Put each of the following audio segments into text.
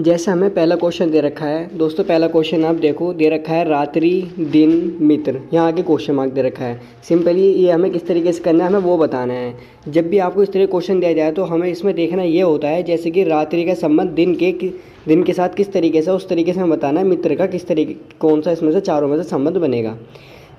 जैसे हमें पहला क्वेश्चन दे रखा है दोस्तों, पहला क्वेश्चन आप देखो दे रखा है रात्रि दिन मित्र, यहाँ आगे क्वेश्चन मार्क दे रखा है। सिंपली ये हमें किस तरीके से करना है, हमें वो बताना है। जब भी आपको इस तरह क्वेश्चन दिया जाए तो हमें इसमें देखना ये होता है जैसे कि रात्रि का संबंध दिन के साथ किस तरीके से, उस तरीके से हमें बताना है मित्र का किस तरीके, कौन सा इसमें से चारों में से संबंध बनेगा।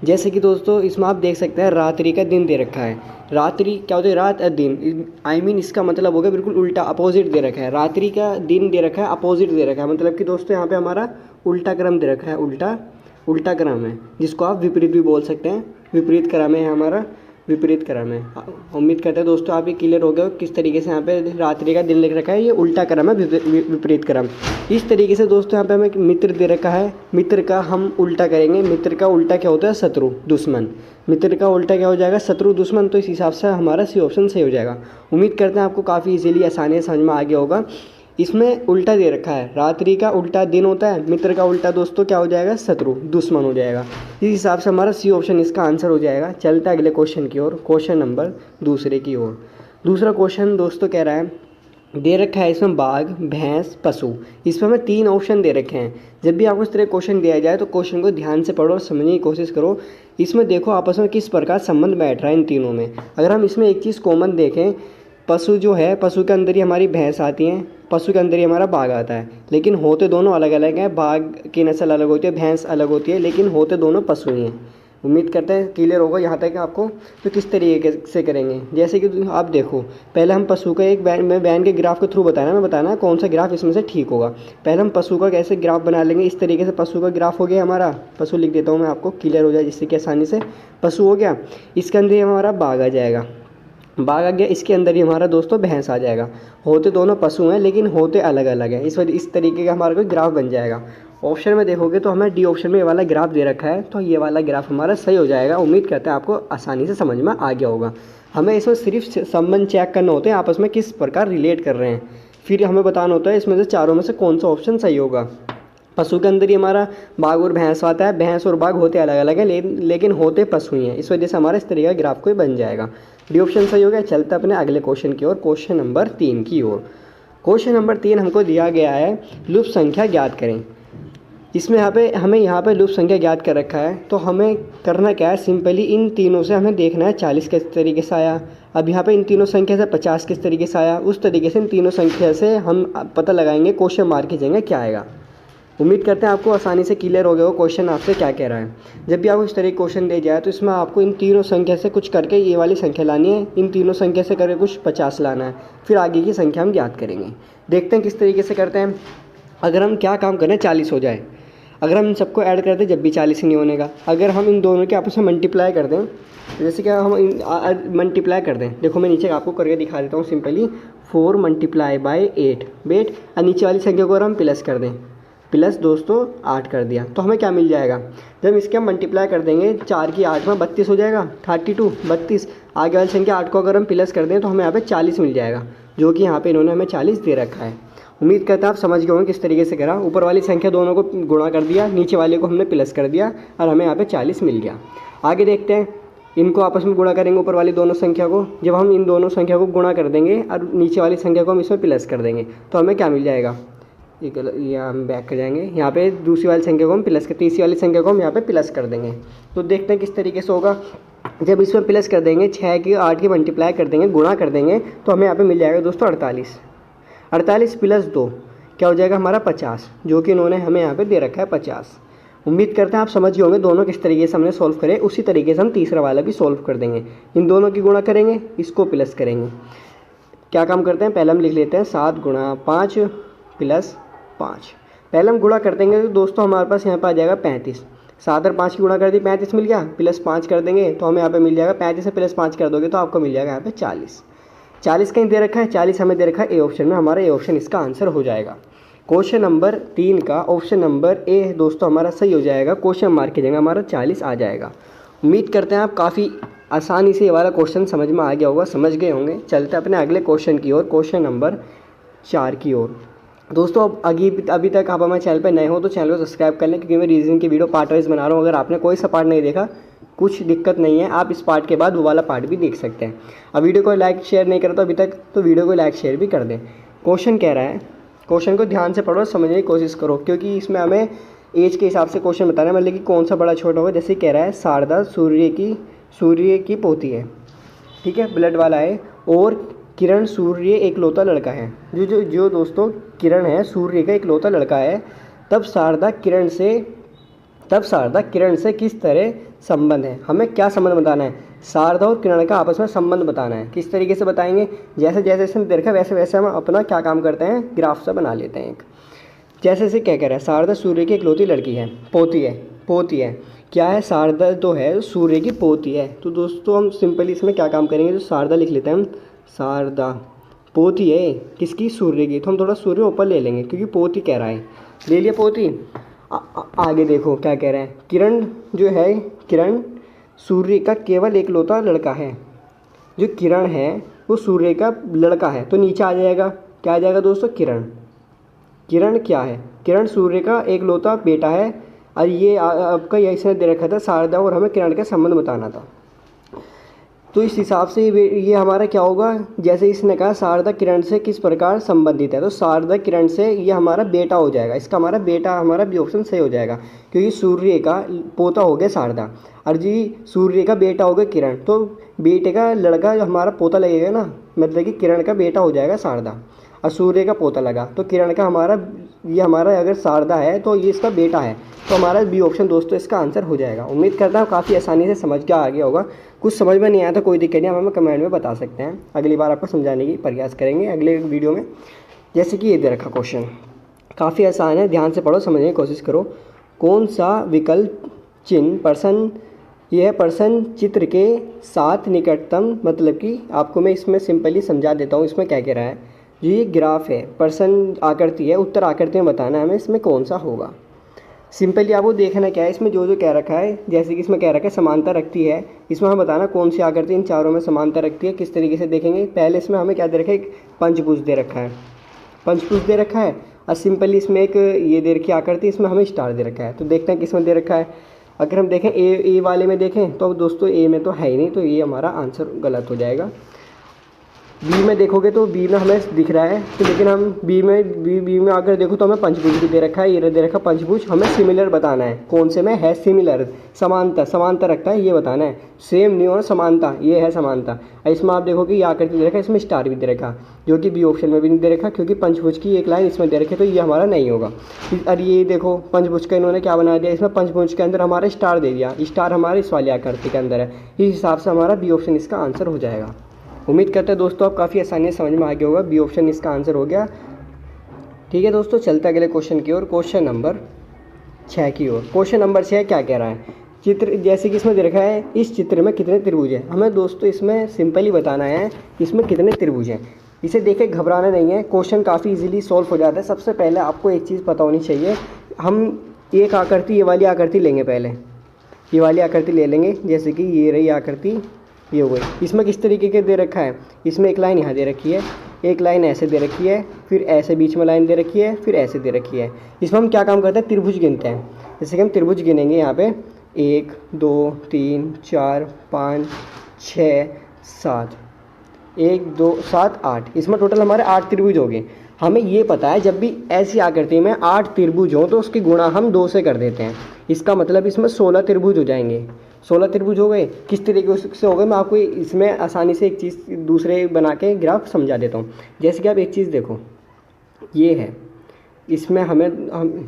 जैसे कि दोस्तों इसमें आप देख सकते हैं रात्रि का दिन दे रखा है। रात्रि क्या होता है, रात दिन, इसका मतलब हो गया बिल्कुल उल्टा, अपोजिट दे रखा है। रात्रि का दिन दे रखा है, अपोजिट दे रखा है, मतलब कि दोस्तों यहाँ पे हमारा उल्टा क्रम दे रखा है, उल्टा क्रम है, जिसको आप विपरीत भी बोल सकते हैं। विपरीत क्रम है हमारा, विपरीत क्रम है। उम्मीद करते हैं दोस्तों आप ये क्लियर हो गए किस तरीके से यहाँ पे रात्रि का दिन लिख रखा है, ये उल्टा क्रम है, विपरीत क्रम। इस तरीके से दोस्तों यहाँ पे हमें मित्र दे रखा है, मित्र का हम उल्टा करेंगे। मित्र का उल्टा क्या होता है, शत्रु दुश्मन। मित्र का उल्टा क्या हो जाएगा, शत्रु दुश्मन। तो इस हिसाब से हमारा सी ऑप्शन सही हो जाएगा। उम्मीद करते हैं आपको काफ़ी इजीली आसानी से समझ में आ गया होगा। इसमें उल्टा दे रखा है, रात्रि का उल्टा दिन होता है, मित्र का उल्टा दोस्तों क्या हो जाएगा, शत्रु दुश्मन हो जाएगा। इस हिसाब से हमारा सी ऑप्शन इसका आंसर हो जाएगा। चलता है अगले क्वेश्चन की ओर, क्वेश्चन नंबर दूसरे की ओर। दूसरा क्वेश्चन दोस्तों कह रहा है, दे रखा है इसमें बाघ भैंस पशु। इसमें हमें 3 ऑप्शन दे रखे हैं। जब भी आपको इस तरह क्वेश्चन दिया जाए तो क्वेश्चन को ध्यान से पढ़ो और समझने की कोशिश करो। इसमें देखो आपस में किस प्रकार संबंध बैठ रहा है इन तीनों में। अगर हम इसमें एक चीज़ कॉमन देखें, पशु जो है, पशु के अंदर ही हमारी भैंस आती है, पशु के अंदर ही हमारा बाघ आता है, लेकिन होते दोनों अलग अलग हैं। बाघ की नस्ल अलग होती है, भैंस अलग होती है, लेकिन होते दोनों पशु ही हैं। उम्मीद करते हैं क्लियर होगा यहाँ तक आपको। तो किस तरीके से करेंगे, जैसे कि आप देखो, पहले हम पशु का एक बैन के ग्राफ के थ्रू बताना है कौन सा ग्राफ इसमें से ठीक होगा। पहले हम पशु का कैसे ग्राफ बना लेंगे, इस तरीके से पशु का ग्राफ हो गया हमारा। पशु लिख देता हूँ मैं आपको, क्लियर हो जाए जिससे कि आसानी से। पशु हो गया, इसके अंदर ही हमारा बाघ आ जाएगा, बाघ आ गया, इसके अंदर ही हमारा दोस्तों भैंस आ जाएगा। होते दोनों पशु हैं लेकिन होते अलग अलग हैं, इस तरीके का हमारा कोई ग्राफ बन जाएगा। ऑप्शन में देखोगे तो हमें डी ऑप्शन में ये वाला ग्राफ दे रखा है, तो ये वाला ग्राफ हमारा सही हो जाएगा। उम्मीद करते हैं आपको आसानी से समझ में आ गया होगा। हमें इसमें सिर्फ संबंध चेक करना होता है, आपस में किस प्रकार रिलेट कर रहे हैं, फिर हमें बताना होता है इसमें से चारों में से कौन सा ऑप्शन सही होगा। पशु के अंदर ही हमारा बाघ और भैंस आता है, भैंस और बाघ होते अलग अलग हैं लेकिन होते पशु ही हैं, इस वजह से हमारा इस तरीके का ग्राफ कोई बन जाएगा। डी ऑप्शन सही हो गया। चलते अपने अगले क्वेश्चन की ओर, क्वेश्चन नंबर 3 की ओर। क्वेश्चन नंबर 3 हमको दिया गया है लुप्त संख्या ज्ञात करें। इसमें हमें यहाँ पे लुप्त संख्या ज्ञात कर रखा है, तो हमें करना क्या है, सिंपली इन तीनों से हमें देखना है 40 किस तरीके से आया। अब यहाँ पे इन तीनों संख्या से 50 किस तरीके से आया, उस तरीके से इन तीनों संख्या से हम पता लगाएंगे क्वेश्चन मार्क की जगह क्या आएगा। उम्मीद करते हैं आपको आसानी से क्लियर हो गया हो क्वेश्चन आपसे क्या कह रहा है। जब भी आपको इस तरह क्वेश्चन दिया जाए तो इसमें आपको इन तीनों संख्या से कुछ करके ये वाली संख्या लानी है, इन तीनों संख्या से करके कुछ 50 लाना है, फिर आगे की संख्या हम ज्ञात करेंगे। देखते हैं किस तरीके से करते हैं। अगर हम क्या काम करें 40 हो जाए, अगर हम इन सबको ऐड कर दें जब भी 40 ही नहीं होने का। अगर हम इन दोनों के आपस में मल्टीप्लाई कर दें, जैसे क्या हम मल्टीप्लाई कर दें, देखो मैं नीचे आपको करके दिखा देता हूँ सिंपली। 4 × 8 बेट, और नीचे वाली संख्या को अगर हम प्लस कर दें, प्लस दोस्तों 8 कर दिया, तो हमें क्या मिल जाएगा, जब इसके हम मल्टीप्लाई कर देंगे 4 की 8 में 32 हो जाएगा, 32 32। आगे वाली संख्या 8 को अगर हम प्लस कर दें तो हमें यहाँ पे 40 मिल जाएगा, जो कि यहाँ पे इन्होंने हमें 40 दे रखा है। उम्मीद करता है आप समझ गए होंगे किस तरीके से करा। ऊपर वाली संख्या दोनों को गुणा कर दिया, नीचे वाले को हमने प्लस कर दिया और हमें यहाँ पे 40 मिल गया। आगे देखते हैं, इनको आपस में गुणा करेंगे ऊपर वाली दोनों संख्या को। जब हम इन दोनों संख्या को गुणा कर देंगे और नीचे वाली संख्या को हम इसमें प्लस कर देंगे तो हमें क्या मिल जाएगा, ये हम बैक कर जाएंगे, यहाँ पे दूसरी वाली संख्या को हम प्लस कर, तीसरी वाली संख्या को हम यहाँ पे प्लस कर देंगे। तो देखते हैं किस तरीके से होगा। जब इसमें प्लस कर देंगे, 6 की 8 की मल्टीप्लाई कर देंगे, गुणा कर देंगे, तो हमें यहाँ पे मिल जाएगा दोस्तों 48। 48 + 2 क्या हो जाएगा हमारा 50, जो कि इन्होंने हमें यहाँ पे दे रखा है 50। उम्मीद करते हैं आप समझ गए होंगे दोनों किस तरीके से हमने सॉल्व करे। उसी तरीके से हम तीसरा वाला भी सॉल्व कर देंगे। इन दोनों की गुणा करेंगे, इसको प्लस करेंगे। क्या काम करते हैं, पहले हम लिख लेते हैं 7 × 5 + 5। पहले हम गुणा कर देंगे तो दोस्तों हमारे पास यहाँ पर आ जाएगा 35। 7 और 5 की गुणा कर दी, 35 मिल गया, प्लस 5 कर देंगे तो हमें यहाँ पे मिल जाएगा 35 से प्लस 5 कर दोगे तो आपको मिल जाएगा यहाँ पे 40। 40 कहीं दे रखा है, 40 हमें दे रखा है ए ऑप्शन में, हमारा ए ऑप्शन इसका आंसर हो जाएगा। क्वेश्चन नंबर 3 का ऑप्शन नंबर ए दोस्तों हमारा सही हो जाएगा। क्वेश्चन मार्क की जगह हमारा 40 आ जाएगा। उम्मीद करते हैं आप काफ़ी आसानी से ये वाला क्वेश्चन समझ में आ गया होगा, समझ गए होंगे। चलते अपने अगले क्वेश्चन की ओर, क्वेश्चन नंबर 4 की ओर। दोस्तों अभी तक आप हमारे चैनल पर नए हो तो चैनल को सब्सक्राइब कर लें, क्योंकि मैं रीजनिंग की वीडियो पार्ट वाइज बना रहा हूँ। अगर आपने कोई सा पार्ट नहीं देखा, कुछ दिक्कत नहीं है, आप इस पार्ट के बाद वो वाला पार्ट भी देख सकते हैं। अब वीडियो को लाइक शेयर नहीं करा तो अभी तक, तो वीडियो को लाइक शेयर भी कर दें। क्वेश्चन कह रहा है क्वेश्चन को ध्यान से पढ़ो, समझने की कोशिश करो, क्योंकि इसमें हमें एज के हिसाब से क्वेश्चन बताना है, मतलब कि कौन सा बड़ा छोटा होगा। जैसे कह रहा है शारदा सूर्य की पोती है, ठीक है, ब्लड वाला है। और किरण सूर्य एक लौता लड़का है। जो जो जो दोस्तों किरण है सूर्य का एक लौता लड़का है, तब शारदा किरण से किस तरह संबंध है। हमें क्या संबंध बताना है, शारदा और किरण का आपस में संबंध बताना है। किस तरीके से बताएंगे, जैसे जैसे इसमें देखा वैसे वैसे हम अपना क्या काम करते हैं, ग्राफ सा बना लेते हैं एक। जैसे से क्या कह रहा है, शारदा सूर्य की इकलौती लड़की है, पोती है। क्या है, शारदा तो है सूर्य की पोती है। तो दोस्तों हम सिंपली इसमें क्या काम करेंगे, जो शारदा लिख लेते हैं हम, शारदा पोती है किसकी, सूर्य की। तो हम थोड़ा सूर्य ऊपर ले लेंगे क्योंकि पोती कह रहा है, ले लिया पोती। आगे देखो क्या कह रहा है, किरण जो है, किरण सूर्य का केवल एकलौता लड़का है। जो किरण है वो सूर्य का लड़का है, तो नीचे आ जाएगा, क्या आ जाएगा दोस्तों, किरण क्या है, किरण सूर्य का एकलौता बेटा है। और ये आपका यही इसने दे रखा था शारदा और हमें किरण का संबंध बताना था। तो इस हिसाब से ये हमारा क्या होगा, जैसे इसने कहा शारदा किरण से किस प्रकार संबंधित है, तो शारदा किरण से ये हमारा बेटा हो जाएगा। इसका हमारा बेटा, हमारा बी ऑप्शन सही हो जाएगा, क्योंकि सूर्य का पोता हो गया शारदा और जी सूर्य का बेटा हो गया किरण। तो बेटे का लड़का जो हमारा पोता लगेगा ना, मतलब कि किरण का बेटा हो जाएगा शारदा और सूर्य का पोता लगा, तो किरण का हमारा अगर शारदा है तो ये इसका बेटा है। तो हमारा बी ऑप्शन दोस्तों इसका आंसर हो जाएगा। उम्मीद करता हूँ काफ़ी आसानी से समझ के आ गया होगा। कुछ समझ में नहीं आया तो कोई दिक्कत नहीं, हमें कमेंट में बता सकते हैं, अगली बार आपको समझाने की प्रयास करेंगे अगले वीडियो में। जैसे कि ये दे रखा क्वेश्चन काफ़ी आसान है, ध्यान से पढ़ो, समझने की कोशिश करो। कौन सा विकल्प चिन्ह पर्सन चित्र के साथ निकटतम, मतलब कि आपको मैं इसमें सिंपली समझा देता हूँ। इसमें क्या कह रहा है, ये ग्राफ है, पर्सन आकृति है, उत्तर आकृति में बताना है हमें इसमें कौन सा होगा। सिंपली आपको देखना क्या है, इसमें जो जो कह रखा है, जैसे कि इसमें कह रखा है समानता रखती है, इसमें हमें बताना कौन सी आकृति इन चारों में समानता रखती है। किस तरीके से देखेंगे, पहले इसमें हमें क्या दे रखा है, एक पंचभुज दे रखा है, और सिंपली इसमें एक ये दे रखी आकृति, इसमें हमें स्टार दे रखा है। तो देखते हैं किस में दे रखा है। अगर हम देखें ए वाले में देखें तो दोस्तों ए में तो है ही नहीं, तो ये हमारा आंसर गलत हो जाएगा। बी में देखोगे तो बी में हमें दिख रहा है, तो लेकिन हम बी में अगर देखो तो हमें पंचभुज भी दे रखा है, ये दे रखा है पंचभुज। हमें सिमिलर बताना है, कौन से में है सिमिलर, समानता रखता है ये बताना है। सेम नहीं हो समानता, ये है समानता। इसमें आप देखोगे ये आकृति दे रखा है, इसमें स्टार भी दे रखा, जो कि बी ऑप्शन में भी नहीं दे रखा, क्योंकि पंचभुज की एक लाइन इसमें दे रखी है, तो ये हमारा नहीं होगा। और ये देखो पंचभुज का इन्होंने क्या बना दिया, इसमें पंचभुज के अंदर हमारा स्टार दे दिया, स्टार हमारे इस वाली आकृति के अंदर है। इस हिसाब से हमारा बी ऑप्शन इसका आंसर हो जाएगा। उम्मीद करते हैं दोस्तों आप काफ़ी आसानी से समझ में आ गया होगा, बी ऑप्शन इसका आंसर हो गया। ठीक है दोस्तों, चलते हैं अगले क्वेश्चन की ओर, क्वेश्चन नंबर 6 की ओर। क्वेश्चन नंबर 6 क्या कह रहा है, चित्र जैसे कि इसमें दे रखा है, इस चित्र में कितने त्रिभुज हैं। हमें दोस्तों इसमें सिंपली बताना है इसमें कितने त्रिभुज हैं। इसे देखे घबराना नहीं है, क्वेश्चन काफ़ी इजीली सॉल्व हो जाता है। सबसे पहले आपको एक चीज़ पता होनी चाहिए, हम एक आकृति, ये वाली आकृति लेंगे, पहले ये वाली आकृति ले लेंगे, जैसे कि ये रही आकृति, ये हो गई। इसमें किस तरीके के दे रखा है, इसमें एक लाइन यहाँ दे रखी है, एक लाइन ऐसे दे रखी है, फिर ऐसे बीच में लाइन दे रखी है, फिर ऐसे दे रखी है। इसमें हम क्या काम करते हैं, त्रिभुज गिनते हैं। जैसे कि हम त्रिभुज गिनेंगे यहाँ पे 1 2 3 4 5 6 7, 1 2 7 8, इसमें टोटल हमारे 8 त्रिभुज हो गए। हमें ये पता है जब भी ऐसी आकृति में 8 त्रिभुज हो तो उसकी गुणा हम 2 से कर देते हैं। इसका मतलब इसमें 16 त्रिभुज हो जाएंगे। 16 त्रिभुज हो गए। किस तरीके से हो गए, मैं आपको इसमें आसानी से एक चीज़ दूसरे बना के ग्राफ समझा देता हूँ। जैसे कि आप एक चीज़ देखो, ये है, इसमें हम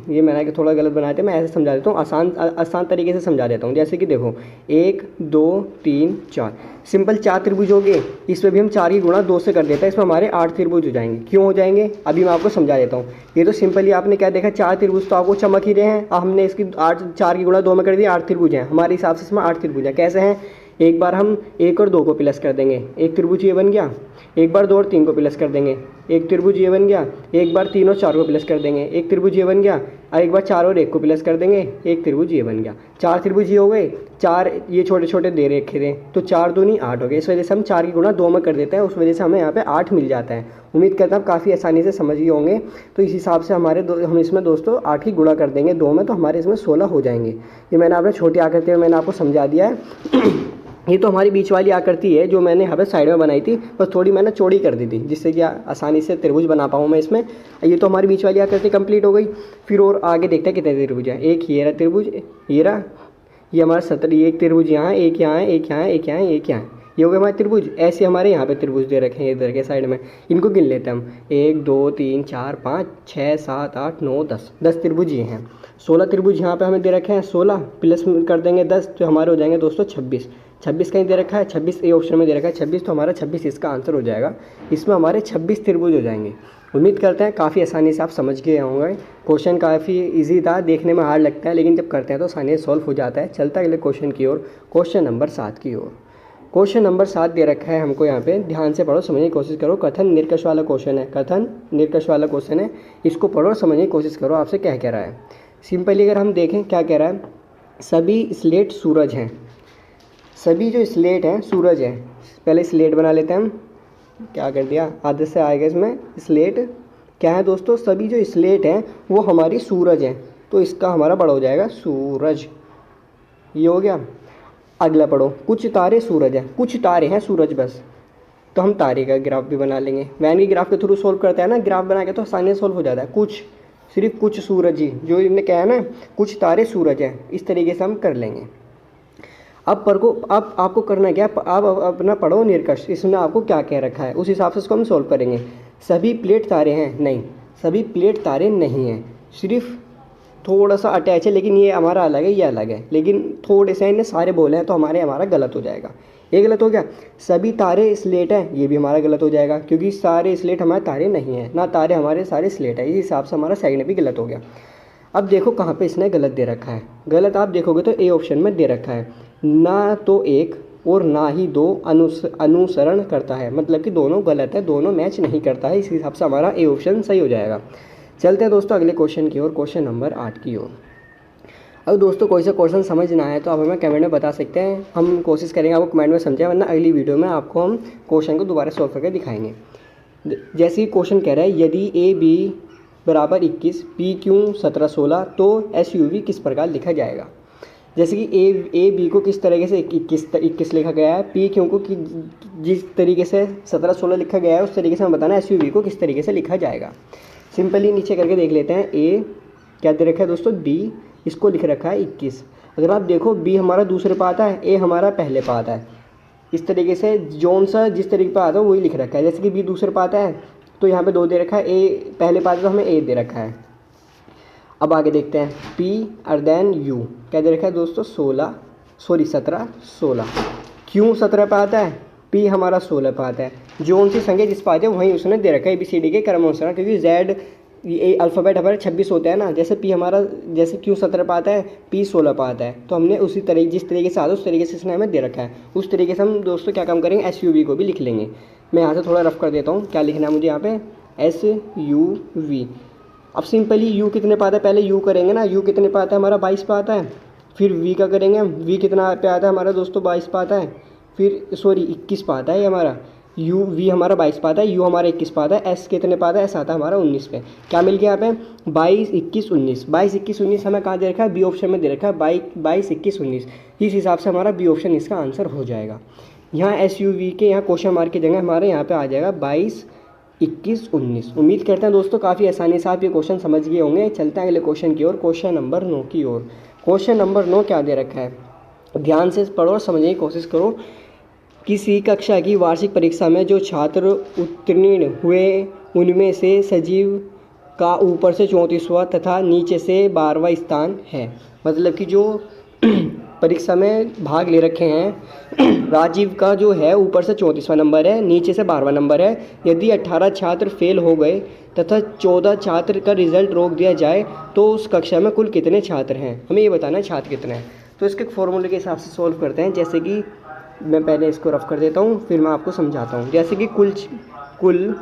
ये मैंने थोड़ा गलत बनाए थे, मैं ऐसे समझा देता हूँ, आसान तरीके से समझा देता हूँ। जैसे कि देखो 1 2 3 4, सिंपल 4 त्रिभुज हो गए। इसमें भी हम 4 की गुणा 2 से कर देते हैं, इसमें हमारे 8 त्रिभुज हो जाएंगे। क्यों हो जाएंगे, अभी मैं आपको समझा देता हूँ। ये तो सिंपली आपने क्या देखा, 4 त्रिभुज तो आपको चमक ही रहे हैं, हमने इसकी 4 की गुणा 2 में कर दिया, 8 त्रिभुज हैं हमारे हिसाब से, इसमें 8 त्रिभुज हैं। कैसे हैं, एक बार हम 1 और 2 को प्लस कर देंगे, एक त्रिभुज ये बन गया। एक बार 2 और 3 को प्लस कर देंगे, एक त्रिभुज ये बन गया। एक बार 3 और 4 को प्लस कर देंगे, एक त्रिभुज ये बन गया। और एक बार 4 और 1 को प्लस कर देंगे, एक त्रिभुज ये बन गया। 4 त्रिभुज ये हो गए, 4 ये छोटे छोटे दे रखे थे, तो 4 दूनी 8 हो गए। इस वजह से हम 4 की गुणा 2 में कर देते हैं, उस वजह से हमें यहाँ पे 8 मिल जाता है। उम्मीद करता हूँ काफ़ी आसानी से समझ गए होंगे। तो इस हिसाब से हम इसमें दोस्तों 8 की गुणा कर देंगे 2 में, तो हमारे इसमें 16 हो जाएंगे। ये मैंने आपने छोटी आकृति में मैंने आपको समझा दिया है। ये तो हमारी बीच वाली आकृति है जो मैंने यहाँ पे साइड में बनाई थी, बस थोड़ी मैंने चौड़ी कर दी थी जिससे कि आसानी से त्रिभुज बना पाऊँ मैं इसमें। ये तो हमारी बीच वाली आकृति कंप्लीट हो गई। फिर और आगे देखते हैं कितने त्रिभुज हैं। एक ये रहा त्रिभुज, ये रहा, ये हमारा 17, ये एक त्रिभुज यहाँ, एक यहाँ, एक यहाँ, एक यहाँ, एक यहाँ, ये हो गए हमारे त्रिभुज। ऐसे हमारे यहाँ पे त्रिभुज दे रखे हैं इधर के साइड में, इनको गिन लेते हैं हम। 1 2 3 4 5 6 7 8 9 10, 10 त्रिभुज ये हैं। 16 त्रिभुज यहाँ पे हमें दे रखे हैं, 16 प्लस कर देंगे 10 तो हमारे हो जाएंगे दोस्तों 26। 26 कहीं दे रखा है, 26 ए ऑप्शन में दे रखा है 26, तो हमारा 26 इसका आंसर हो जाएगा। इसमें हमारे 26 त्रिभुज हो जाएंगे। उम्मीद करते हैं काफ़ी आसानी से आप समझ गए होंगे। क्वेश्चन काफ़ी इजी था, देखने में हार्ड लगता है लेकिन जब करते हैं तो आसानी से सॉल्व हो जाता है। चलता है अगले क्वेश्चन की ओर, क्वेश्चन नंबर 7 की ओर। क्वेश्चन नंबर 7 दे रखा है हमको यहाँ पे, ध्यान से पढ़ो, समझने की कोशिश करो। कथन निरकश वाला क्वेश्चन है, कथन निरकश वाला क्वेश्चन है, इसको पढ़ो और समझने की कोशिश करो आपसे क्या कह रहा है। सिंपली अगर हम देखें क्या कह रहा है, सभी स्लेट सूरज हैं, सभी जो स्लेट हैं सूरज हैं। पहले स्लेट बना लेते हैं हम, क्या कर दिया आदत से आएगा इसमें। स्लेट क्या है दोस्तों, सभी जो स्लेट हैं वो हमारी सूरज हैं, तो इसका हमारा बड़ा हो जाएगा सूरज, ये हो गया। अगला पढ़ो, कुछ तारे सूरज हैं, कुछ तारे हैं सूरज बस, तो हम तारे का ग्राफ भी बना लेंगे। वैन की ग्राफ के थ्रू सोल्व करते हैं ना, ग्राफ बना के तो आसानी से सोल्व हो जाता है। कुछ, सिर्फ कुछ सूरज ही, जो इन्होंने कहा है ना कुछ तारे सूरज हैं, इस तरीके से हम कर लेंगे। अब आपको करना क्या, आप अपना पढ़ो निरकश, इसमें आपको क्या कह रखा है उस हिसाब से इसको हम सोल्व करेंगे। सभी प्लेट तारे हैं, नहीं सभी प्लेट तारे नहीं हैं, सिर्फ थोड़ा सा अटैच है, लेकिन ये हमारा अलग है, ये अलग है, लेकिन थोड़े से इन्हें सारे बोले हैं तो हमारा गलत हो जाएगा। ये गलत हो गया। सभी तारे स्लेट हैं, ये भी हमारा गलत हो जाएगा क्योंकि सारे स्लेट हमारे तारे नहीं हैं, ना तारे हमारे सारे स्लेट है, इस हिसाब से हमारा सेकंड भी गलत हो गया। अब देखो कहाँ पे इसने गलत दे रखा है, गलत आप देखोगे तो ए ऑप्शन में दे रखा है, ना तो एक और ना ही दो अनुसरण करता है, मतलब कि दोनों गलत है, दोनों मैच नहीं करता है, इस हिसाब से हमारा ए ऑप्शन सही हो जाएगा। चलते हैं दोस्तों अगले क्वेश्चन की ओर, क्वेश्चन नंबर 8 की ओर। अब दोस्तों कोई सा क्वेश्चन समझ ना आए तो आप हमें कमेंट में बता सकते हैं, हम कोशिश करेंगे आपको कमेंट में समझाएं, वरना अगली वीडियो में आपको हम क्वेश्चन को दोबारा सॉल्व करके दिखाएंगे। जैसे कि क्वेश्चन कह रहा है, यदि ए बी बराबर 21, पी क्यू 17 16 तो एस यू वी किस प्रकार लिखा जाएगा। जैसे कि ए बी को किस तरीके से 21 लिखा गया है, पी क्यू को जिस तरीके से 17 16 लिखा गया है उस तरीके से हम बताना एस यू वी को किस तरीके से लिखा जाएगा। सिंपली नीचे करके देख लेते हैं। ए क्या दे रखा है दोस्तों, बी, इसको लिख रखा है 21। अगर आप देखो बी हमारा दूसरे पे आता है, ए हमारा पहले पे आता है, इस तरीके से जौन सा जिस तरीके पे आता है वही लिख रखा है। जैसे कि बी दूसरे पे आता है तो यहाँ पे 2 दे रखा है, ए पहले पे आता है तो हमें ए दे रखा है। अब आगे देखते हैं, पी अर देन यू क्या दे रखा है दोस्तों 17 16। क्यों 17 पे आता है, पी हमारा 16 पे आता है, जौन सी संख्या जिस पे आती है वहीं उसने दे रखा है ABCD के क्रमानुसार, क्योंकि जेड ये अल्फ़ाबेट हमारे 26 होते हैं ना, जैसे पी हमारा जैसे क्यू 17 पे आता है, पी 16 पे आता है, तो हमने उसी तरीके जिस तरीके से आता है उस तरीके से इसने हमें दे रखा है, उस तरीके से हम दोस्तों क्या काम करेंगे SUV को भी लिख लेंगे। मैं यहाँ से थोड़ा रफ कर देता हूँ, क्या लिखना है मुझे यहाँ पे SUV। अब सिंपली यू कितने पे आता है, पहले यू करेंगे ना, यू कितने पे आता है हमारा 22 पे आता है, फिर वी का करेंगे, वी कितना पे आता है हमारा दोस्तों 22 पे आता है, फिर सॉरी 21 पे आता है ये हमारा, यू वी हमारा 22 पे आता है, यू हमारा 21 पे आता है, एस कितने पे आता है, एस आता है हमारा 19 पे। क्या मिल गया यहाँ पे 22 21 19, 22 21 19 हमें कहाँ दे रखा है, बी ऑप्शन में दे रखा है 22 21 19, इस हिसाब से हमारा बी ऑप्शन इसका आंसर हो जाएगा। यहाँ SUV के यहाँ क्वेश्चन मार्क की जगह हमारे यहाँ पे आ जाएगा 22 21 19। उम्मीद करते हैं दोस्तों काफ़ी आसानी से आप ये क्वेश्चन समझ गए होंगे। चलते हैं अगले क्वेश्चन की ओर, क्वेश्चन नंबर 9 की ओर। क्वेश्चन नंबर 9 क्या दे रखा है, ध्यान से पढ़ो और समझने की कोशिश करो। किसी कक्षा की वार्षिक परीक्षा में जो छात्र उत्तीर्ण हुए उनमें से सजीव का ऊपर से 34वां तथा नीचे से 12वां स्थान है। मतलब कि जो परीक्षा में भाग ले रखे हैं, राजीव का जो है ऊपर से 34वां नंबर है, नीचे से 12वां नंबर है। यदि 18 छात्र फेल हो गए तथा 14 छात्र का रिजल्ट रोक दिया जाए तो उस कक्षा में कुल कितने छात्र हैं, हमें ये बताना है छात्र कितने हैं। तो इसके फॉर्मूले के हिसाब से सॉल्व करते हैं। जैसे कि मैं पहले इसको रफ कर देता हूँ, फिर मैं आपको समझाता हूँ। जैसे कि कुल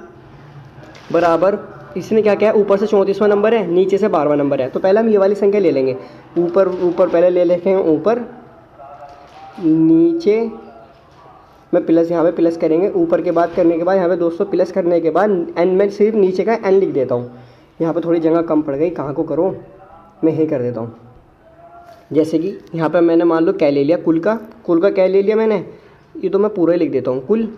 बराबर, इसने क्या किया, ऊपर से 34वां नंबर है, नीचे से 12वां नंबर है, तो पहले हम ये वाली संख्या ले लेंगे। ऊपर पहले ले लेते हैं, ऊपर नीचे में प्लस, यहाँ पे प्लस करेंगे। ऊपर के बाद करने के बाद यहाँ पे दोस्तों प्लस करने के बाद एन, में सिर्फ नीचे का एन लिख देता हूँ। यहाँ पे थोड़ी जगह कम पड़ गई, कहाँ को करूँ, मैं यही कर देता हूँ। जैसे कि यहाँ पर मैंने मान लो क्या ले लिया, कुल का क्या ले लिया मैंने, ये तो मैं पूरा ही लिख देता हूँ कुल,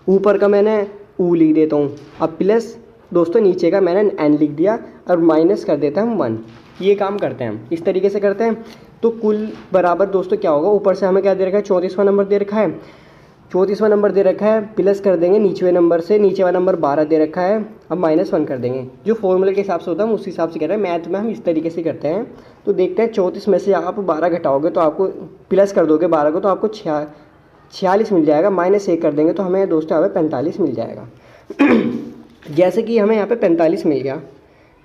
ऊपर का मैंने ऊ लिख देता हूँ। अब प्लस दोस्तों नीचे का मैंने एन लिख दिया और माइनस कर देता हूँ 1। ये काम करते हैं हम, इस तरीके से करते हैं। तो कुल बराबर दोस्तों क्या होगा, ऊपर से हमें क्या दे रखा है, 34वां नंबर दे रखा है, 34वां नंबर दे रखा है, प्लस कर देंगे नीचेवां नंबर से, नीचेवां नंबर 12 दे रखा है, अब -1 कर देंगे। जो फॉर्मूले के हिसाब से होता है हम उस हिसाब से कर रहे हैं, मैथ में हम इस तरीके से करते हैं। तो देखते हैं 34 में से आप 12 घटाओगे तो आपको प्लस कर दोगे 12 को तो आपको 46 मिल जाएगा, -1 कर देंगे तो हमें दोस्तों यहाँ पे 45 मिल जाएगा। जैसे कि हमें यहाँ पे 45 मिल गया,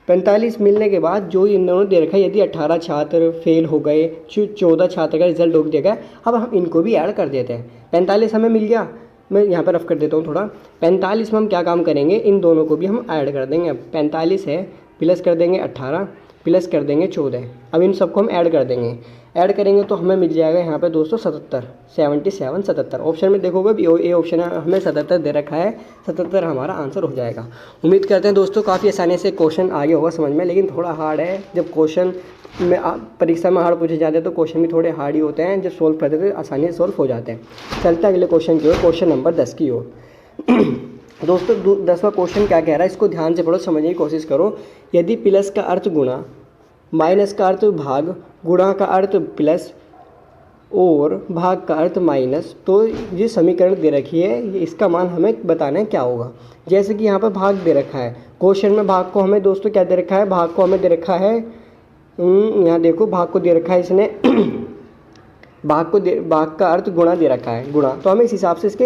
45 मिलने के बाद जो इन दोनों दे रखा है, यदि 18 छात्र फेल हो गए, 14 छात्र का रिजल्ट रोक दिया गया, अब हम इनको भी ऐड कर देते हैं। 45 हमें मिल गया, मैं यहाँ पर रफ कर देता हूँ थोड़ा। 45 में हम क्या काम करेंगे, इन दोनों को भी हम ऐड कर देंगे। अब 45 है, प्लस कर देंगे 18, प्लस कर देंगे 14। अब इन सबको हम ऐड कर देंगे, ऐड करेंगे तो हमें मिल जाएगा यहाँ पे दोस्तों 77 ऑप्शन में देखोगे ये ऑप्शन है, हमें 77 दे रखा है, 77 हमारा आंसर हो जाएगा। उम्मीद करते हैं दोस्तों काफ़ी आसानी से क्वेश्चन आगे होगा समझ में, लेकिन थोड़ा हार्ड है। जब क्वेश्चन में परीक्षा में हार्ड पूछे जाते हैं तो क्वेश्चन भी थोड़े हार्ड ही होते हैं, जब सोल्व करते हैं तो आसानी से सोल्व हो जाते हैं। चलते हैं अगले क्वेश्चन की ओर, क्वेश्चन नंबर 10 की ओर। दोस्तों 10वां क्वेश्चन क्या कह रहा है, इसको ध्यान से पढ़ो, समझने की कोशिश करो। यदि प्लस का अर्थ गुणा, माइनस का अर्थ भाग, गुणा का अर्थ प्लस और भाग का अर्थ माइनस, तो ये समीकरण दे रखी है, ये इसका मान हमें बताना है क्या होगा। जैसे कि यहाँ पर भाग दे रखा है, क्वेश्चन में भाग को हमें दोस्तों क्या दे रखा है, भाग को हमें दे रखा है, यहाँ देखो भाग को दे रखा है इसने भाग का अर्थ गुणा दे रखा है, गुणा। तो हमें इस हिसाब से इसके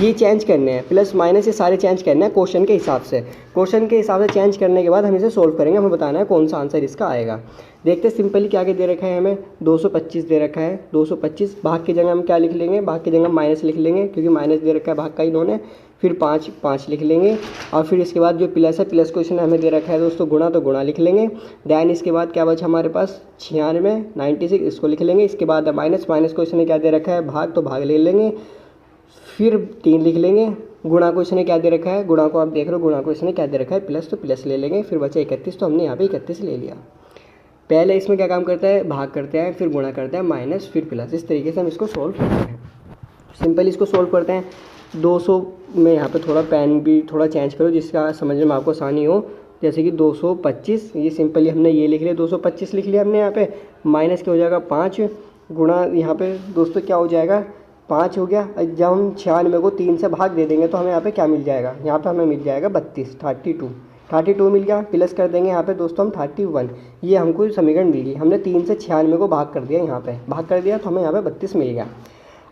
ये चेंज करने हैं, प्लस माइनस ये सारे चेंज करने हैं क्वेश्चन के हिसाब से। क्वेश्चन के हिसाब से चेंज करने के बाद हम इसे सोल्व करेंगे, हमें बताना है कौन सा आंसर इसका आएगा। देखते हैं सिंपली क्या दे रखा है, हमें 225 दे रखा है। 225 भाग की जगह हम क्या लिख लेंगे, भाग की जगह माइनस लिख लेंगे, क्योंकि माइनस दे रखा है भाग का इन्होंने। फिर 5 लिख लेंगे, और फिर इसके बाद जो प्लस है, प्लस को इसने हमें दे रखा है दोस्तों गुणा, तो गुणा लिख लेंगे। दैन इसके बाद क्या बचा हमारे पास 96, इसको लिख लेंगे। इसके बाद माइनस को इसने क्या दे रखा है, भाग, तो भाग ले लेंगे। फिर 3 लिख लेंगे, गुणा को इसने क्या दे रखा है, गुणा को आप देख रहे हो, गुणा को इसने क्या दे रखा है प्लस, तो प्लस ले लेंगे। फिर बचा 31, तो हमने यहाँ पे 31 ले लिया। पहले इसमें क्या काम करता है, भाग करते हैं, फिर गुणा करते हैं, माइनस, फिर प्लस। इस तरीके से हम इसको सोल्व करते हैं। सिंपल इसको सोल्व करते हैं। 200 में यहाँ पे थोड़ा पेन भी थोड़ा चेंज करो जिसका समझने में आपको आसानी हो। जैसे कि 225, ये सिंपली हमने ये लिख लिया, 225 लिख लिया हमने यहाँ पे। माइनस क्या हो जाएगा 5, गुणा यहाँ पे दोस्तों क्या हो जाएगा 5 हो गया। जब हम 96 को 3 से भाग दे देंगे तो हमें यहाँ पे क्या मिल जाएगा, यहाँ पे हमें मिल जाएगा 32 मिल गया। प्लस कर देंगे यहाँ पे दोस्तों हम 31, ये हमको समीकरण मिल गई। हमने 3 से 96 को भाग कर दिया, यहाँ पे भाग कर दिया तो हमें यहाँ पे 32 मिल गया।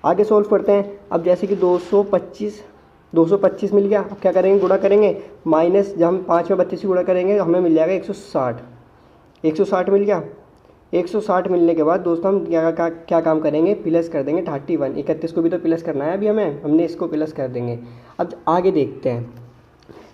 आगे सोल्व करते हैं। अब जैसे कि 225 मिल गया, अब क्या करेंगे, गुणा करेंगे। माइनस जब हम 5 में 32 गुणा करेंगे तो हमें मिल जाएगा 160 मिल गया। 160 मिलने के बाद दोस्तों हम क्या काम करेंगे, प्लस कर देंगे 31। 31 को भी तो प्लस करना है अभी हमने इसको प्लस कर देंगे। अब आगे देखते हैं,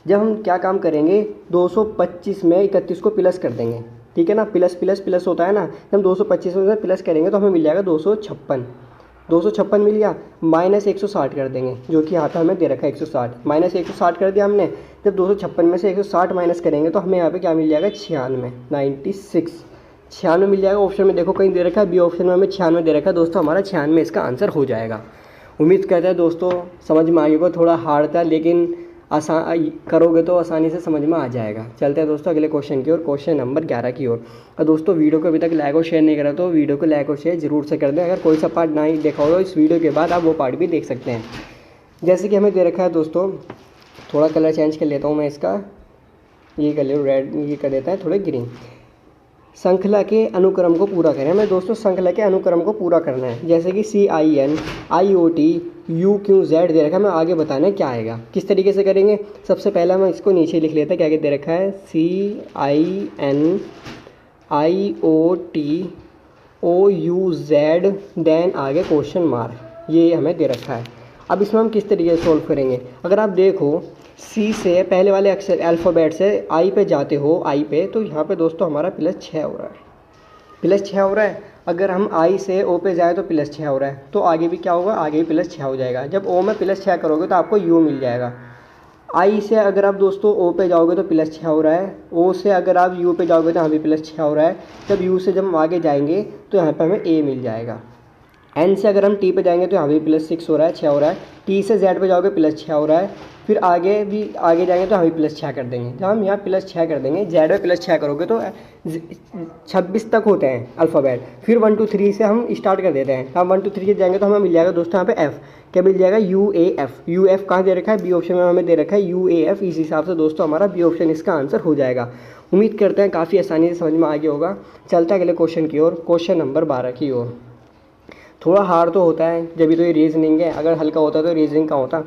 जब हम क्या काम करेंगे 225 में 31 को प्लस कर देंगे, ठीक है ना, प्लस प्लस प्लस होता है ना। जब हम 225 में प्लस करेंगे तो हमें मिल जाएगा 256 मिल गया। माइनस 160 कर देंगे, जो कि यहाँ पे हमें दे रखा है 160, माइनस 160 कर दिया हमने। जब 256 में से 160 माइनस करेंगे तो हमें यहाँ पे क्या मिल जाएगा 96 मिल जाएगा। ऑप्शन में देखो कहीं दे रखा है, बी ऑप्शन में हमें 96 दे रखा है दोस्तों, हमारा 96 इसका आंसर हो जाएगा। उम्मीद करते हैं दोस्तों समझ में आएगा, थोड़ा हार्ड था लेकिन आसान करोगे तो आसानी से समझ में आ जाएगा। चलते हैं दोस्तों अगले क्वेश्चन की ओर, क्वेश्चन नंबर 11 की ओर। और दोस्तों वीडियो को अभी तक लाइक और शेयर नहीं करा तो वीडियो को लाइक और शेयर जरूर से कर दें। अगर कोई सा पार्ट नहीं देखा हो तो इस वीडियो के बाद आप वो पार्ट भी देख सकते हैं। जैसे कि हमें दे रखा है दोस्तों, थोड़ा कलर चेंज कर लेता हूँ मैं इसका, ये कर ले रेड, ये कर देता है थोड़े ग्रीन। श्रृंखला के अनुक्रम को पूरा करें, हमें दोस्तों श्रृंखला के अनुक्रम को पूरा करना है। जैसे कि CIN IOT UQZ दे रखा है, हमें आगे बताना है क्या आएगा। किस तरीके से करेंगे, सबसे पहला मैं इसको नीचे लिख लेते हैं, क्या दे रखा है CIN IOT OUZ, देन आगे क्वेश्चन मार्क, ये हमें दे रखा है। अब इसमें हम किस तरीके से सोल्व करेंगे, अगर आप देखो सी से पहले वाले अक्षर अल्फ़ाबेट से आई पे जाते हो, आई पे, तो यहाँ पे दोस्तों हमारा +6 हो रहा है, +6 हो रहा है। अगर हम आई से ओ पे जाए तो +6 हो रहा है, तो आगे भी क्या होगा, आगे भी +6 हो जाएगा। जब ओ में +6 करोगे तो आपको यू मिल जाएगा। आई से अगर आप दोस्तों ओ पे जाओगे तो +6 हो रहा है, ओ से अगर आप यू पे जाओगे तो यहाँ भी +6 हो रहा है, जब यू से जब हम आगे जाएंगे तो यहाँ पे हमें ए मिल जाएगा। एन से अगर हम टी पे जाएंगे तो यहाँ भी +6 हो रहा है, 6 हो रहा है। टी से जेड पे जाओगे +6 हो रहा है, फिर आगे भी आगे जाएंगे तो हम भी +6 कर देंगे। जब हम यहाँ +6 कर देंगे, जेड में +6 करोगे तो 26 तक होते हैं अल्फ़ाबेट। फिर 1 2 3 से हम स्टार्ट कर देते हैं। हम 1 2 3 से जाएंगे तो हमें मिल जाएगा दोस्तों यहाँ पे एफ़, क्या मिल जाएगा UAF। UF कहाँ दे रखा है, बी ऑप्शन में हमें दे रखा है UAF। इस हिसाब से दोस्तों हमारा बी ऑप्शन इसका आंसर हो जाएगा। उम्मीद करते हैं काफ़ी आसानी से समझ में आ गया होगा। चलता है अगले क्वेश्चन की ओर, क्वेश्चन नंबर 12 की ओर। थोड़ा हार्ड तो होता है, जब भी तो ये रीजनिंग है, अगर हल्का होता तो रीजनिंग का होता।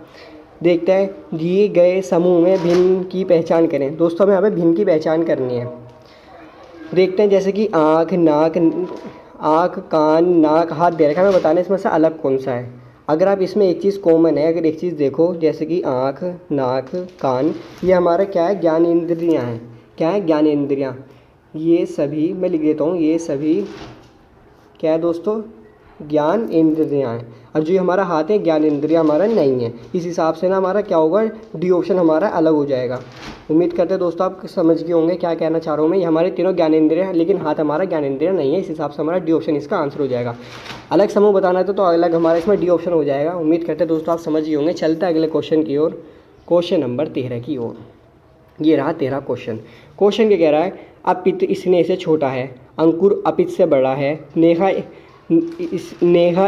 देखते हैं, दिए गए समूह में भिन्न की पहचान करें। दोस्तों हमें यहाँ पे भिन्न की पहचान करनी है। देखते हैं जैसे कि आँख, आँख, कान, नाक, हाथ दे रखा है, हमें बताना इसमें से अलग कौन सा है। अगर आप इसमें एक चीज़ कॉमन है, अगर एक चीज़ देखो जैसे कि आँख, नाक, कान, ये हमारा क्या है, ज्ञान इंद्रियाँ हैं। क्या है, ज्ञान इंद्रियाँ। ये सभी मैं लिख देता हूँ, ये सभी क्या है दोस्तों, ज्ञान इंद्रियाँ हैं। और जो हमारा हाथ है, ज्ञान इंद्रिया हमारा नहीं है। इस हिसाब से ना हमारा क्या होगा, डी ऑप्शन हमारा अलग हो जाएगा। उम्मीद करते हैं दोस्तों आप समझ गए होंगे क्या कहना चाह रहा हूँ मैं। ये हमारे तीनों ज्ञान इंद्रिय हैं, लेकिन हाथ हमारा ज्ञान इंद्रिय नहीं है। इस हिसाब से हमारा डी ऑप्शन इसका आंसर हो जाएगा। अलग समूह बताना है तो अलग हमारा इसमें डी ऑप्शन हो जाएगा। उम्मीद करते हैं दोस्तों आप समझ गए होंगे। चलते हैं अगले क्वेश्चन की ओर, क्वेश्चन नंबर 13 की ओर। ये रहा 13 क्वेश्चन। क्वेश्चन क्या कह रहा है, अपित स्नेह से छोटा है, अंकुर अपित से बड़ा है, नेहा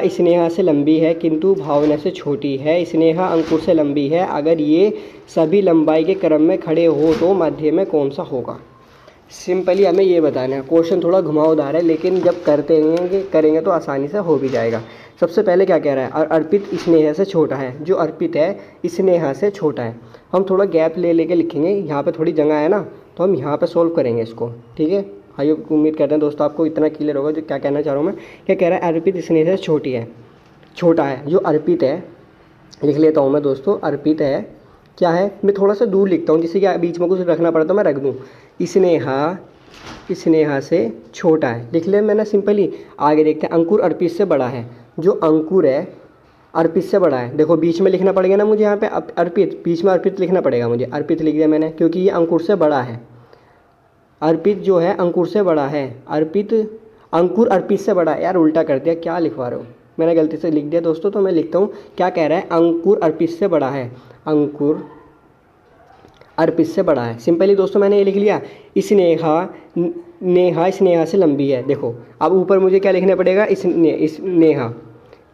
स्नेहा से लंबी है किंतु भावना से छोटी है, स्नेहा अंकुर से लंबी है। अगर ये सभी लंबाई के क्रम में खड़े हो तो मध्य में कौन सा होगा। सिंपली हमें ये बताना है। क्वेश्चन थोड़ा घुमावदार है, लेकिन जब करेंगे तो आसानी से हो भी जाएगा। सबसे पहले क्या कह रहा है, अर्पित स्नेहा से छोटा है। जो अर्पित है स्नेहा से छोटा है। हम थोड़ा गैप ले लेके लिखेंगे, यहाँ पे थोड़ी जगह है ना, तो हम यहाँ पे सोल्व करेंगे इसको, ठीक है। आइए, उम्मीद करते हैं दोस्तों आपको इतना क्लियर होगा जो क्या कहना चाह रहा हूँ मैं। क्या कह रहा है, अर्पित स्नेहा से छोटी है, छोटा है। जो अर्पित है, लिख लेता हूँ मैं दोस्तों, अर्पित है क्या है, मैं थोड़ा सा दूर लिखता हूँ जिससे कि बीच में कुछ रखना पड़ता है, मैं रख दूँ। स्नेहा से छोटा है, लिख ले मैंने सिंपली। आगे देखते हैं, अंकुर अर्पित से बड़ा है। जो अंकुर है अर्पित से बड़ा है। देखो बीच में लिखना पड़ेगा ना मुझे, यहाँ पे अर्पित, बीच में अर्पित लिखना पड़ेगा मुझे। अर्पित लिख दिया मैंने, क्योंकि ये अंकुर से बड़ा है। अर्पित जो है अंकुर से बड़ा है, अंकुर अर्पित से बड़ा है। यार उल्टा कर दिया, क्या लिखवा रहे हो, मैंने गलती से लिख दिया दोस्तों। तो मैं लिखता हूँ, क्या कह रहा है, अंकुर अर्पित से बड़ा है, अंकुर अर्पित से बड़ा है। सिंपली दोस्तों मैंने ये लिख लिया। नेहा स्नेहा से लंबी है। देखो अब ऊपर मुझे क्या लिखना पड़ेगा, नेहा,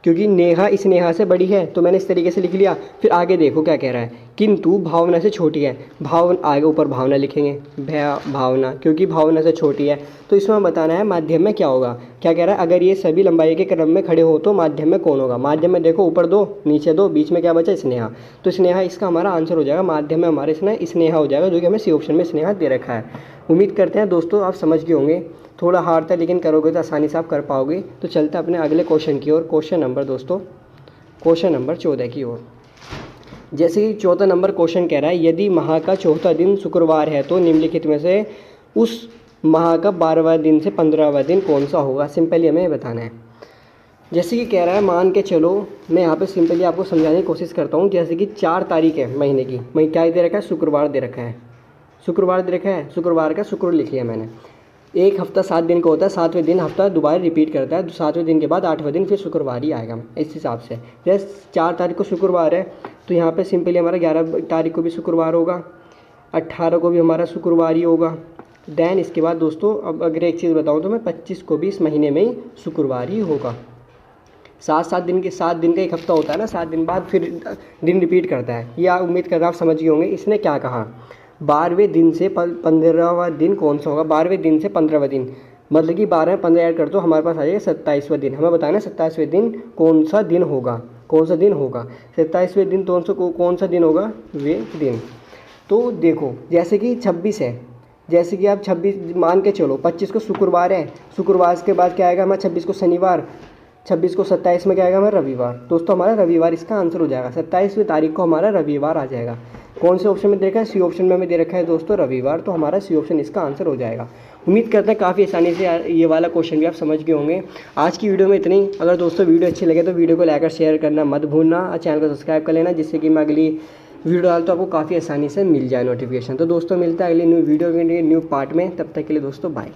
क्योंकि नेहा स्नेहा से बड़ी है, तो मैंने इस तरीके से लिख लिया। फिर आगे देखो क्या कह रहा है, किंतु भावना से छोटी है। आगे ऊपर भावना लिखेंगे, भावना, क्योंकि भावना से छोटी है। तो इसमें बताना है माध्यम में क्या होगा। क्या कह रहा है, अगर ये सभी लंबाई के क्रम में खड़े हो तो माध्यम में कौन होगा। माध्यम में देखो ऊपर 2 नीचे 2, बीच में क्या बचा, स्नेहा। तो स्नेहा इसका हमारा आंसर हो जाएगा। माध्यम में हमारे स्नेहा हो जाएगा, जो कि हमें सी ऑप्शन में स्नेहा दे रखा है। उम्मीद करते हैं दोस्तों आप समझ गए होंगे। थोड़ा हार्ड था, लेकिन करोगे तो आसानी से आप कर पाओगे। तो चलते अपने अगले क्वेश्चन की ओर, क्वेश्चन नंबर 14 की ओर। जैसे कि 14 नंबर क्वेश्चन कह रहा है, यदि माह का चौथा दिन शुक्रवार है तो निम्नलिखित में से उस माह का 12वां दिन से 15वां दिन कौन सा होगा। सिंपली हमें बताना है। जैसे कि कह रहा है, मान के चलो, मैं यहाँ पे सिंपली आपको समझाने की कोशिश करता हूँ। जैसे कि 4 तारीख है महीने की, क्या दे रखा है, शुक्रवार दे रखा है, शुक्रवार दे रखा है। शुक्रवार का शुक्र लिख लिया मैंने। एक हफ्ता 7 दिन का होता है, 7वें दिन हफ्ता दोबारा रिपीट करता है। 7वें दिन के बाद 8वें दिन फिर शुक्रवार ही आएगा। इस हिसाब से जैसे 4 तारीख को शुक्रवार है, तो यहाँ पे सिंपली हमारा 11 तारीख को भी शुक्रवार होगा, 18 को भी हमारा शुक्रवार ही होगा। देन इसके बाद दोस्तों, अब अगर एक चीज़ बताऊँ तो मैं 25 को भी इस महीने में ही शुक्रवार ही होगा। 7 दिन का एक हफ्ता होता है ना, 7 दिन बाद फिर दिन रिपीट करता है। या उम्मीद करता आप समझ गए होंगे इसने क्या कहा। 12वें दिन से 15वां दिन कौन सा होगा। 12वें दिन से 15वां दिन, मतलब कि 12 में 15 ऐड कर दो, हमारे पास आ जाएगा 27वां दिन। हमें बताना 27वें दिन कौन सा दिन होगा, 27वें दिन कौन सा दिन होगा, वे दिन। तो देखो जैसे कि 26 है, जैसे कि आप 26 मान के चलो, 25 को शुक्रवार है, शुक्रवार के बाद क्या आएगा हमारा, 26 को शनिवार, 26 को 27 में क्या आएगा हमारा, रविवार। दोस्तों हमारा रविवार इसका आंसर हो जाएगा। 27वें तारीख को हमारा रविवार आ जाएगा। कौन से ऑप्शन में दे रखा है, सी ऑप्शन में हमें दे रखा है दोस्तों रविवार। तो हमारा सी ऑप्शन इसका आंसर हो जाएगा। उम्मीद करते हैं काफ़ी आसानी से ये वाला क्वेश्चन भी आप समझ गए होंगे। आज की वीडियो में इतनी। अगर दोस्तों वीडियो अच्छी लगे तो वीडियो को लाइक और शेयर करना मत भूलना और चैनल को सब्सक्राइब कर लेना, जिससे कि मैं अगली वीडियो डाल तो आपको काफ़ी आसानी से मिल जाए नोटिफिकेशन। तो दोस्तों मिलता है अगले न्यू वीडियो के न्यू पार्ट में, तब तक के लिए दोस्तों बाय।